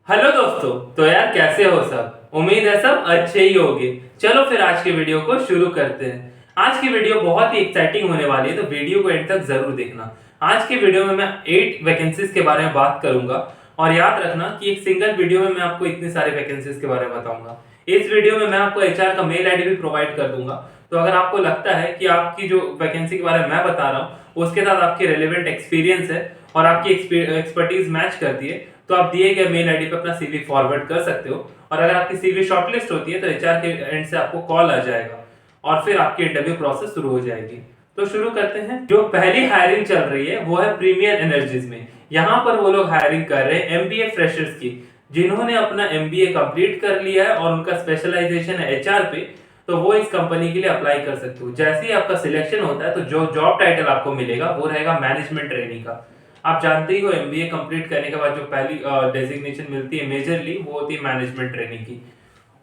Hello दोस्तों। तो यार कैसे हो सब? उम्मीद है सब अच्छे ही होंगे। चलो फिर आज की वीडियो को शुरू करते हैं। आज की वीडियो बहुत ही एक्साइटिंग होने वाली है, तो वीडियो को एंड तक जरूर देखना। आज की वीडियो में मैं 8 वैकेंसीज के बारे में बात करूंगा और याद रखना कि एक सिंगल वीडियो में मैं आपको इतनी सारी वैकेंसीज के बारे में बताऊंगा। इस वीडियो में मैं आपको एचआर का मेल आईडी भी प्रोवाइड कर दूंगा। तो अगर आपको लगता है कि आपकी जो वैकेंसी के बारे में मैं बता रहा हूँ उसके साथ आपकी रेलेवेंट एक्सपीरियंस है और आपकी एक्सपर्टीज मैच करती है, तो आप दिए गए मेल आईडी पे अपना सीवी फॉरवर्ड कर सकते हो। और अगर आपकी सीवी शॉर्टलिस्ट होती है तो एचआर के एंड से आपको कॉल आ जाएगा और फिर आपकी इंटरव्यू प्रोसेस शुरू हो जाएगी। तो शुरू करते हैं। जो पहली हायरिंग चल रही है वो है प्रीमियर एनर्जीज में। यहाँ पर वो लोग हायरिंग कर रहे हैं एमबीए फ्रेशर्स की, जिन्होंने अपना एमबीए कंप्लीट कर लिया है और उनका स्पेशलाइजेशन है एचआर पे। तो वो इस कंपनी के लिए अप्लाई कर सकते हो। जैसे ही आपका सिलेक्शन होता है तो जो जॉब टाइटल आपको मिलेगा वो रहेगा मैनेजमेंट ट्रेनी का। आप जानते ही हो एमबीए कंप्लीट करने के बाद जो पहली डेजिग्नेशन मिलती है मेजरली वो होती है मैनेजमेंट ट्रेनिंग की,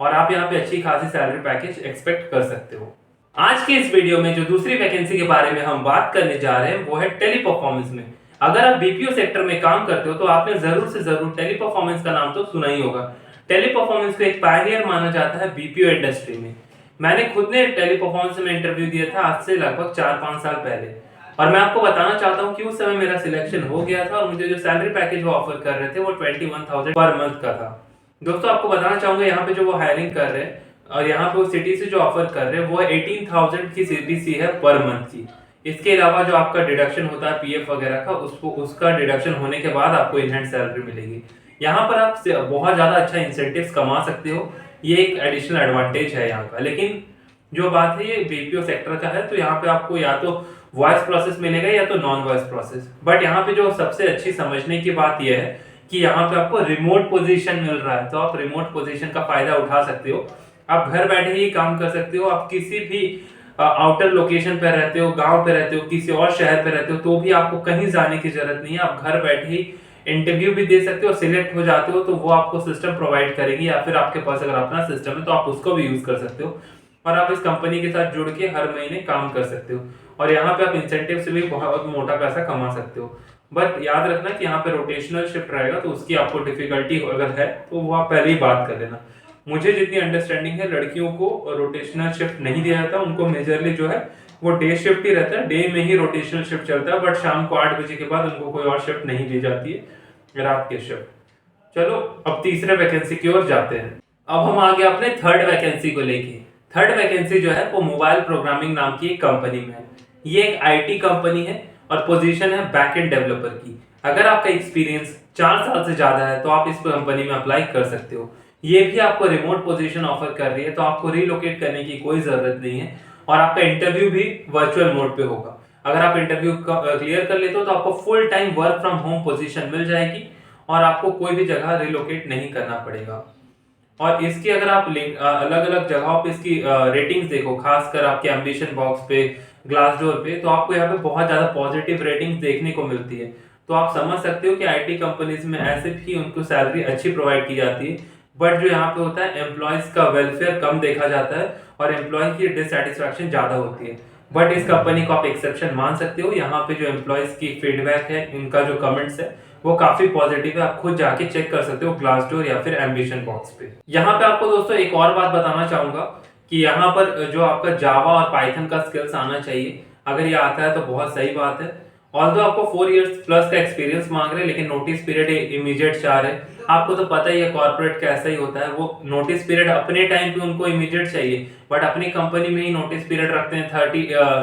और आप यहाँ पे अच्छी खासी सैलरी पैकेज एक्सपेक्ट कर सकते हो। आज के इस वीडियो में जो दूसरी वैकेंसी के बारे में हम बात करने जा रहे हैं वो है टेली परफॉर्मेंस में। अगर आप बीपीओ सेक्टर में काम करते हो तो आपने जरूर से जरूर टेली परफॉर्मेंस का नाम तो सुना ही होगा। टेली परफॉर्मेंस को एक पायनियर माना जाता है बीपीओ इंडस्ट्री में। मैंने खुद ने टेली परफॉर्मेंस में इंटरव्यू दिया था आज से लगभग 4-5 साल पहले, और मैं आपको बताना चाहता हूँ कि उस समय मेरा सिलेक्शन हो गया था और मुझे जो सैलरी पैकेज वो ऑफर कर रहे थे वो 21,000 पर मंथ का था। दोस्तों आपको बताना चाहूंगा यहाँ पे जो वो हायरिंग कर रहे हैं और यहाँ पे वो सिटी से जो ऑफर कर रहे हैं वो 18,000 की सीटीसी है पर मंथ की। इसके अलावा जो आपका डिडक्शन होता है पीएफ वगैरह का, उसको उसका डिडक्शन होने के बाद आपको इनहैंड सैलरी मिलेगी। यहाँ पर आप बहुत ज्यादा अच्छा इंसेंटिव्स कमा सकते हो। ये एक एडिशनल एडवांटेज है यहाँ का। लेकिन जो बात है ये बीपीओ सेक्टर का है, तो यहाँ पे आपको या तो वॉइस प्रोसेस मिलेगा या तो नॉन वॉइस प्रोसेस। बट यहाँ पे जो सबसे अच्छी समझने की बात यह है कि यहाँ पे आपको रिमोट पोजीशन मिल रहा है, तो आप रिमोट पोजीशन का फायदा उठा सकते हो। आप घर बैठे ही काम कर सकते हो। आप किसी भी आउटर लोकेशन पे रहते हो, गांव पे रहते हो, किसी और शहर पे रहते हो, तो भी आपको कहीं जाने की जरूरत नहीं है। आप घर बैठे ही इंटरव्यू भी दे सकते हो, सिलेक्ट हो जाते हो तो वो आपको सिस्टम प्रोवाइड करेगी, या फिर आपके पास अगर अपना सिस्टम है तो आप उसको भी यूज कर सकते हो और आप इस कंपनी के साथ जुड़ के हर महीने काम कर सकते हो। और यहाँ पे आप इंसेंटिव से भी बहुत मोटा पैसा कमा सकते हो। बट याद रखना कि यहाँ पे रोटेशनल शिफ्ट रहेगा, तो उसकी आपको डिफिकल्टी अगर है तो वो आप पहले ही बात कर लेना। मुझे जितनी अंडरस्टैंडिंग है लड़कियों को रोटेशनल शिफ्ट नहीं दिया जाता, उनको मेजरली जो है वो डे शिफ्ट ही रहता है। डे में ही रोटेशनल शिफ्ट चलता है, बट शाम को 8 बजे के बाद उनको कोई और शिफ्ट नहीं दी जाती है, रात की शिफ्ट। चलो अब तीसरे वैकेंसी की ओर जाते हैं। अब हम आगे अपने थर्ड वैकेंसी को लेके। थर्ड वैकेंसी जो है वो मोबाइल प्रोग्रामिंग नाम की एक कंपनी में है। ये एक आईटी कंपनी है और पोजीशन है बैकएंड डेवलपर की। अगर आपका एक्सपीरियंस 4 साल से ज्यादा है तो आप इस कंपनी में अप्लाई कर सकते हो। ये भी आपको रिमोट पोजीशन ऑफर कर रही है, तो आपको रिलोकेट करने की कोई जरूरत नहीं है और आपका इंटरव्यू भी वर्चुअल मोड पे होगा। अगर आप इंटरव्यू क्लियर कर लेते हो तो आपको full time work from home position मिल जाएगी और आपको कोई भी जगह रिलोकेट नहीं करना पड़ेगा। और इसकी अगर आप अलग अलग जगहों पे इसकी रेटिंग्स देखो, खासकर आपके एम्बिशन बॉक्स पे, ग्लासडोर पे, तो आपको यहाँ पे बहुत ज्यादा पॉजिटिव रेटिंग्स देखने को मिलती है। तो आप समझ सकते हो कि आईटी कंपनीज में ऐसे भी उनको सैलरी अच्छी प्रोवाइड की जाती है, बट जो यहाँ पे होता है एम्प्लॉयज का वेलफेयर कम देखा जाता है और एम्प्लॉय की डिससेटिस्फैक्शन ज्यादा होती है। बट इस कंपनी को आप एक्सेप्शन मान सकते हो। यहाँ पे जो एम्प्लॉयज की फीडबैक है, इनका जो कमेंट्स है वो काफी पॉजिटिव है। आप खुद जाके चेक कर सकते हो ग्लासडोर या फिर एम्बिशन बॉक्स पे। यहाँ पे आपको दोस्तों एक और बात बताना चाहूंगा कि यहाँ पर जो आपका जावा और पाइथन का स्किल्स आना चाहिए। अगर ये आता है तो बहुत सही बात है। ऑल्दो आपको 4 इयर्स प्लस का एक्सपीरियंस मांग रहे हैं, लेकिन नोटिस पीरियड इमीडिएट चाह रहे हैं। आपको तो पता ही है कॉर्पोरेट कैसा ही होता है, वो नोटिस पीरियड अपने टाइम पे उनको इमीडिएट चाहिए, बट अपनी कंपनी में ही नोटिस पीरियड रखते हैं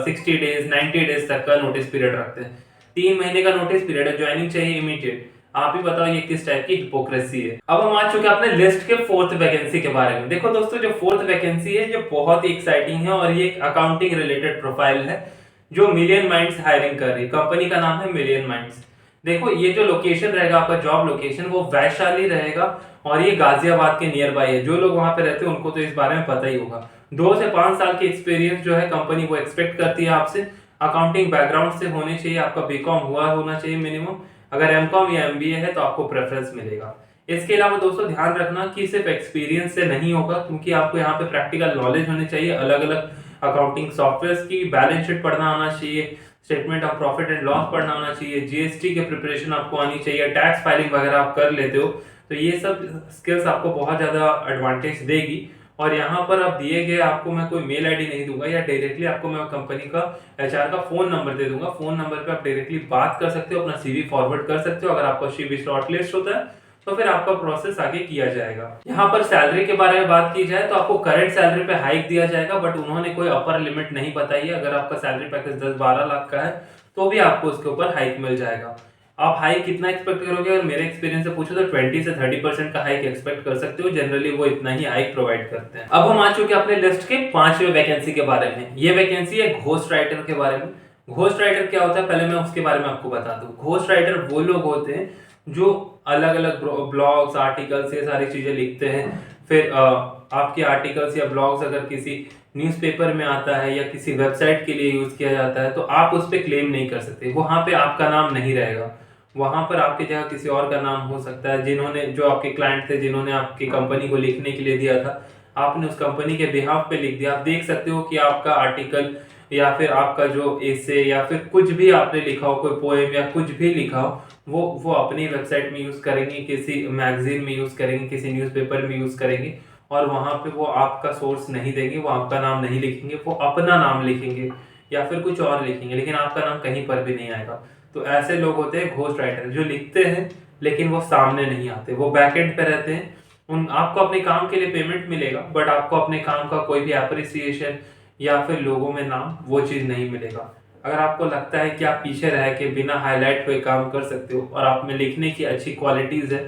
60 डेज 90 डेज तक का नोटिस पीरियड रखते हैं। 3 महीने का नोटिस पीरियड है, ज्वाइनिंग चाहिए इमीडिएट। आप ही बताओ ये किस टाइप की हिपोक्रेसी है। अब हम आ चुके हैं अपने लिस्ट के फोर्थ वैकेंसी के बारे में। देखो दोस्तों, जो फोर्थ वैकेंसी है जो बहुत ही एक्साइटिंग है और ये एक अकाउंटिंग रिलेटेड प्रोफाइल है जो मिलियन माइंड्स हायरिंग कर रही है। कंपनी का नाम है मिलियन माइंड्स। देखो ये जो लोकेशन रहेगा आपका जॉब लोकेशन वो वैशाली रहेगा और ये गाजियाबाद के नियर बाई है। जो लोग वहां पे रहते हैं उनको तो इस बारे में पता ही होगा। 2 से 5 साल की एक्सपीरियंस जो है कंपनी वो एक्सपेक्ट करती है आपसे। अकाउंटिंग बैकग्राउंड से होने चाहिए, आपका बीकॉम हुआ होना चाहिए मिनिमम। अगर एमकॉम या एमबीए है तो आपको प्रेफरेंस मिलेगा। इसके अलावा दोस्तों ध्यान रखना कि सिर्फ एक्सपीरियंस से नहीं होगा, क्योंकि आपको यहाँ पे प्रैक्टिकल नॉलेज होनी चाहिए। अलग अलग अकाउंटिंग सॉफ्टवेयर की बैलेंस शीट पढ़ना आना चाहिए, statement of profit and loss पढ़ना आना चाहिए, जीएसटी के प्रिपरेशन आपको आनी चाहिए, टैक्स फाइलिंग वगैरह आप कर लेते हो तो ये सब स्किल्स आपको बहुत ज़्यादा एडवांटेज देगी। और यहाँ पर आप दिए गए आपको मैं कोई मेल आईडी नहीं दूंगा, या डायरेक्टली आपको मैं कंपनी का एचआर का फोन नंबर दे दूंगा। फोन नंबर पे आप डायरेक्टली बात कर सकते हो, अपना सीवी फॉरवर्ड कर सकते हो। अगर आपका सीवी शॉर्टलिस्ट होता है तो फिर आपका प्रोसेस आगे किया जाएगा। यहाँ पर सैलरी के बारे में बात की जाए तो आपको करंट सैलरी पे हाइक दिया जाएगा, बट उन्होंने कोई अपर लिमिट नहीं बताई है। अगर आपका सैलरी पैकेज 10-12 लाख का है तो भी आपको उसके ऊपर हाइक मिल जाएगा। आप हाइक कितना एक्सपेक्ट करोगे? अगर मेरे एक्सपीरियंस से पूछो तो 20 से 30% का हाइक एक्सपेक्ट कर सकते हो। जनरली वो इतना ही हाइक प्रोवाइड करते हैं। अब हम आ चुके हैं अपने लिस्ट के 5वें वैकेंसी के बारे में। ये वैकेंसी है घोस्ट राइटर के बारे में। घोस्ट राइटर क्या होता है पहले मैं उसके बारे में आपको बता दूं। घोस्ट राइटर वो लोग होते हैं जो अलग अलग ब्लॉग्स, आर्टिकल्स, ये सारी चीजें लिखते हैं। फिर आपके आर्टिकल्स या ब्लॉग्स अगर किसी न्यूज़पेपर में आता है या किसी वेबसाइट के लिए यूज किया जाता है तो आप उस पर क्लेम नहीं कर सकते। वहां पे आपका नाम नहीं रहेगा, वहां पर आपकी जगह किसी और का नाम हो सकता है। जिन्होंने, जो आपके क्लाइंट थे, जिन्होंने आपकी कंपनी को लिखने के लिए दिया था, आपने उस कंपनी के बिहाफ पे लिख दिया। आप देख सकते हो कि आपका आर्टिकल या फिर आपका जो एसे या फिर कुछ भी आपने लिखा हो, कोई पोएम या कुछ भी लिखा हो, वो अपनी वेबसाइट में यूज करेंगे, किसी मैगजीन में यूज करेंगे, किसी न्यूज़पेपर में यूज करेंगे, और वहां पे वो आपका सोर्स नहीं देंगे, वो आपका नाम नहीं लिखेंगे, वो अपना नाम लिखेंगे या फिर कुछ और लिखेंगे, लेकिन आपका नाम कहीं पर भी नहीं आएगा। तो ऐसे लोग होते हैं घोस्ट राइटर, जो लिखते हैं लेकिन वो सामने नहीं आते, वो बैकएंड पे रहते हैं। उन आपको अपने काम के लिए पेमेंट मिलेगा, बट आपको अपने काम का कोई भी एप्रिसिएशन या फिर लोगों में नाम, वो चीज नहीं मिलेगा। अगर आपको लगता है कि आप पीछे रह के बिना हाईलाइट हुए काम कर सकते हो और आप में लिखने की अच्छी क्वालिटीज है,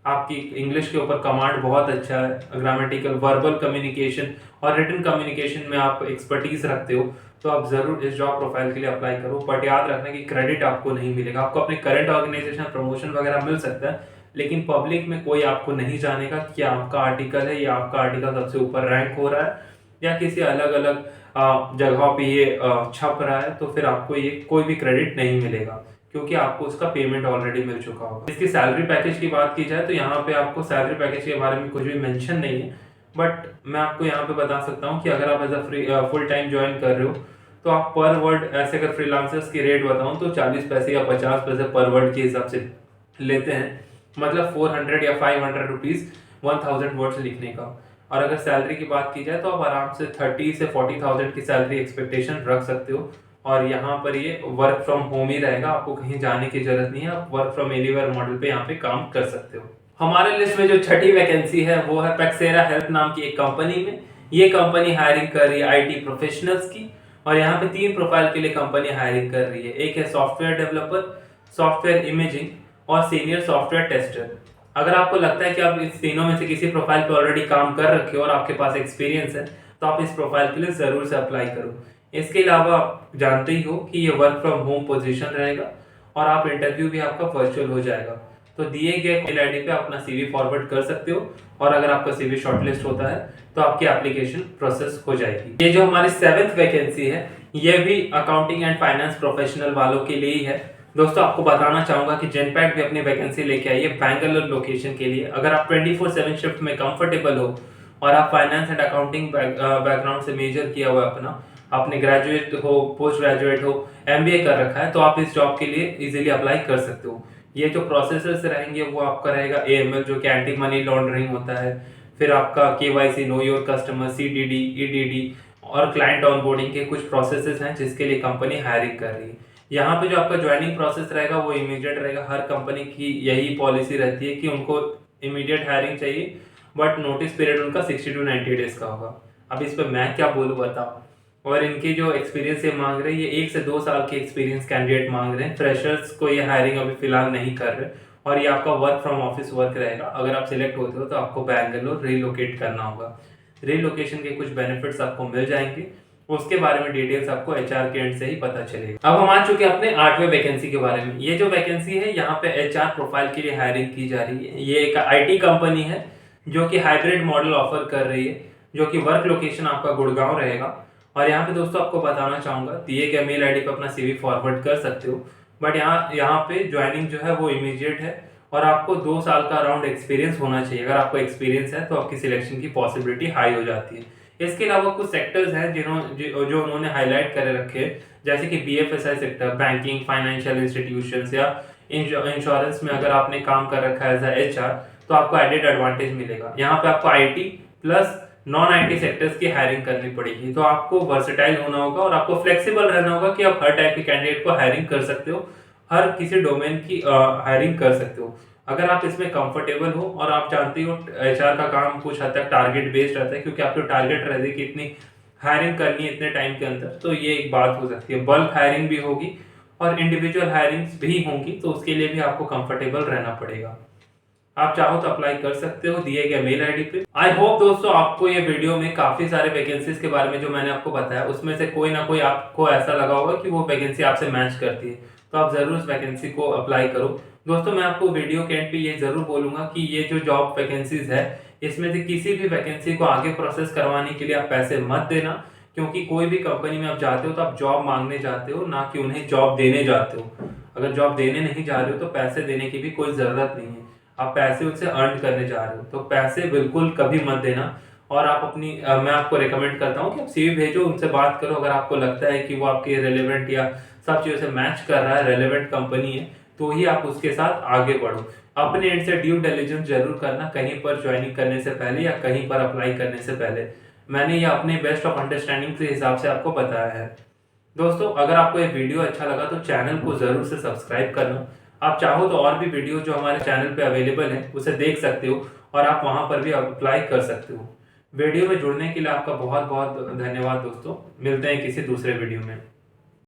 आपकी इंग्लिश के ऊपर कमांड बहुत अच्छा है, ग्रामेटिकल, वर्बल कम्युनिकेशन और रिटन कम्युनिकेशन में आप एक्सपर्टीज रखते हो, तो आप जरूर इस जॉब प्रोफाइल के लिए अप्लाई करो। बट याद रखना कि क्रेडिट आपको नहीं मिलेगा। आपको अपने करंट ऑर्गेनाइजेशन प्रमोशन वगैरह मिल सकता है, लेकिन पब्लिक में कोई आपको नहीं जानेगा कि आपका आर्टिकल है या आपका आर्टिकल सबसे ऊपर रैंक हो रहा है या किसी अलग अलग जगहों पे ये छप रहा है। तो फिर आपको ये कोई भी क्रेडिट नहीं मिलेगा, क्योंकि आपको उसका पेमेंट ऑलरेडी मिल चुका होगा। इसकी सैलरी पैकेज की बात की जाए तो यहाँ पे आपको सैलरी पैकेज के बारे में कुछ भी मेंशन नहीं है, बट मैं आपको यहाँ पे बता सकता हूँ कि अगर आप as a full time join कर रहे हो तो आप पर वर्ड, ऐसे अगर फ्रीलांसर्स की रेट बताऊँ तो 40 पैसे या 50 पैसे पर वर्ड के हिसाब से लेते हैं, मतलब 400 या 500 रुपीज 1000 वर्ड्स लिखने का। और अगर सैलरी की बात की जाए तो आप आराम से 30 से 40,000 की सैलरी एक्सपेक्टेशन रख सकते हो। और यहाँ पर ये वर्क फ्रॉम होम ही रहेगा, आपको कहीं जाने की जरूरत नहीं है, आप वर्क फ्रॉम एनीवेयर मॉडल पे यहाँ पे काम कर सकते हो। हमारे लिस्ट में जो छठी वैकेंसी है वो है पैक्सेरा हेल्थ नाम की एक कंपनी में। ये कंपनी हायरिंग कर रही है आईटी प्रोफेशनल्स की, और यहाँ पे 3 प्रोफाइल के लिए कंपनी हायरिंग कर रही है। एक है सॉफ्टवेयर डेवलपर, सॉफ्टवेयर इमेजिंग और सीनियर सॉफ्टवेयर टेस्टर। अगर आपको लगता है कि आप इस तीनों में से किसी प्रोफाइल पे ऑलरेडी काम कर रखे हो और आपके पास एक्सपीरियंस है, तो आप इस प्रोफाइल के लिए जरूर से अप्लाई करो। इसके अलावा आप जानते ही हो कि ये वर्क फ्रॉम होम पोजीशन रहेगा और आप इंटरव्यू भी आपका वर्चुअल हो जाएगा। तो दिए गए मेल आईडी पे अपना सीवी फॉरवर्ड कर सकते हो, और अगर आपका सीवी शॉर्टलिस्ट होता है तो आपकी एप्लीकेशन प्रोसेस हो जाएगी। ये जो हमारी 7th वैकेंसी है, ये भी अकाउंटिंग एंड फाइनेंस प्रोफेशनल वालों के लिए ही है। दोस्तों आपको बताना चाहूंगा कि जेनपैक्ट भी अपनी वैकेंसी लेके आई है बैंगलोर लोकेशन के लिए। अगर आप 24/7 शिफ्ट में कंफर्टेबल हो और आप फाइनेंस एंड अकाउंटिंग बैकग्राउंड से मेजर किया हुआ है अपना, आपने ग्रेजुएट हो, पोस्ट ग्रेजुएट हो, एमबीए कर रखा है, तो आप इस जॉब के लिए इजीली अप्लाई कर सकते हो। ये जो प्रोसेसर्स रहेंगे वो आपका रहेगा एएमएल, जो कि एंटी मनी लॉन्ड्रिंग होता है। फिर आपका KYC, know your customer, CDD, EDD और क्लाइंट ऑनबोर्डिंग के कुछ प्रोसेसेस हैं जिसके लिए कंपनी हायरिंग कर रही है। यहाँ पे जो आपका ज्वाइनिंग प्रोसेस रहेगा वो इमीडिएट रहेगा। हर कंपनी की यही पॉलिसी रहती है कि उनको इमीडिएट हायरिंग चाहिए, बट नोटिस पीरियड उनका 60 to 90 डेज का होगा। अब इस पर मैं क्या बोलूँ बताओ। और इनकी जो एक्सपीरियंस ये मांग रहे हैं, ये 1 से 2 साल के एक्सपीरियंस कैंडिडेट मांग रहे हैं। फ्रेशर्स को ये हायरिंग अभी फिलहाल नहीं कर रहे, और ये आपका वर्क फ्रॉम ऑफिस वर्क रहेगा। अगर आप सिलेक्ट होते हो तो आपको बैंगलोर रिलोकेट करना होगा। रिलोकेशन के कुछ बेनिफिट्स आपको मिल जाएंगे, उसके बारे में डिटेल्स आपको एचआर के एंड से ही पता चलेगा। अब हम आ चुके हैं अपने 8वें वैकेंसी के बारे में। ये जो वैकेंसी है यहाँ पे एचआर प्रोफाइल के लिए हायरिंग की जा रही है। ये एक आईटी कंपनी है जो कि हाइब्रिड मॉडल ऑफर कर रही है, जो कि वर्क लोकेशन आपका गुड़गांव रहेगा। और यहाँ पे दोस्तों आपको बताना चाहूंगा, दिए गए मेल आईडी पे अपना सीवी फॉरवर्ड कर सकते हो, बट यहाँ पे ज्वाइनिंग जो है वो इमीडिएट है, और आपको 2 साल का अराउंड एक्सपीरियंस होना चाहिए। अगर आपको एक्सपीरियंस है तो आपकी सिलेक्शन की पॉसिबिलिटी हाई हो जाती है। इसके अलावा कुछ सेक्टर्स हैं जो उन्होंने हाईलाइट कर रखे हैं, जैसे कि BFSI sector, banking, financial institutions या इंश्योरेंस में अगर आपने काम कर रखा है एज एचआर, तो आपको एडेड एडवांटेज मिलेगा। यहाँ पे आपको IT plus non IT sectors की हायरिंग करनी पड़ेगी। तो आपको वर्सेटाइल होना होगा और आपको फ्लेक्सिबल रहना होगा कि आप हर टाइप के कैंडिडेट को हायरिंग कर सकते हो, हर किसी डोमेन की हायरिंग कर सकते हो। अगर आप इसमें कंफर्टेबल हो और आप जानते हो एचआर का काम कुछ हद तक टारगेट बेस्ड रहता है, क्योंकि आपको टारगेट रहती है कि इतनी हायरिंग करनी है इतने टाइम के अंदर, तो ये एक बात हो सकती है। बल्क हायरिंग भी होगी और इंडिविजुअल हायरिंग्स भी होंगी, तो उसके लिए भी आपको कंफर्टेबल रहना पड़ेगा। आप चाहो तो अप्लाई कर सकते हो दिए गए मेल आईडी पे। आई होप दोस्तों आपको ये वीडियो में काफी सारे वैकेंसीज के बारे में जो मैंने आपको बताया उसमें से कोई ना कोई आपको ऐसा लगा होगा कि वो वैकेंसी आपसे मैच करती है, तो आप जरूर उस वैकेंसी को अप्लाई करो। दोस्तों मैं आपको वीडियो के एंड पे ये जरूर बोलूंगा कि ये जो जॉब वैकेंसीज है इसमें से किसी भी वैकेंसी को आगे प्रोसेस करवाने के लिए आप पैसे मत देना, क्योंकि कोई भी कंपनी में आप जाते हो तो आप जॉब मांगने जाते हो, ना कि उन्हें जॉब देने जाते हो। अगर जॉब देने नहीं जा रहे हो तो पैसे देने की भी कोई जरूरत नहीं है, आप पैसे उनसे अर्न करने जा रहे हो, तो पैसे बिल्कुल कभी मत देना। और आप अपनी मैं आपको रिकमेंड करता हूँ कि आप सीवी भेजो, उनसे बात करो। अगर आपको लगता है कि वो आपके रेलेवेंट या सब चीज़ों से मैच कर रहा है, रेलेवेंट कंपनी है, तो ही आप उसके साथ आगे बढ़ो। अपने एंड से ड्यू डिलिजेंस जरूर करना कहीं पर ज्वाइनिंग करने से पहले या कहीं पर अप्लाई करने से पहले। मैंने ये अपने बेस्ट ऑफ अंडरस्टैंडिंग के हिसाब से आपको बताया है। दोस्तों अगर आपको ये वीडियो अच्छा लगा तो चैनल को जरूर से सब्सक्राइब करना। आप चाहो तो और भी वीडियो जो हमारे चैनल पे अवेलेबल है उसे देख सकते हो और आप वहां पर भी अप्लाई कर सकते हो। वीडियो में जुड़ने के लिए आपका बहुत बहुत धन्यवाद दोस्तों। मिलते हैं किसी दूसरे वीडियो में।